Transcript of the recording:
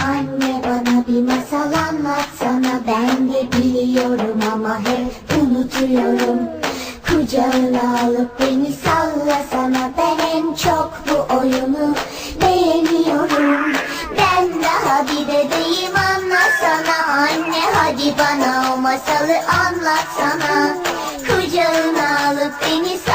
Anne bana bir masal anlatsana, ben de biliyorum ama hep unutuyorum. Kucağına alıp beni sallasana, ben en çok bu oyunu beğeniyorum. Ben daha bir bebeğim, anlasana anne, hadi bana o masalı anlatsana. Kucağına alıp beni sallasana.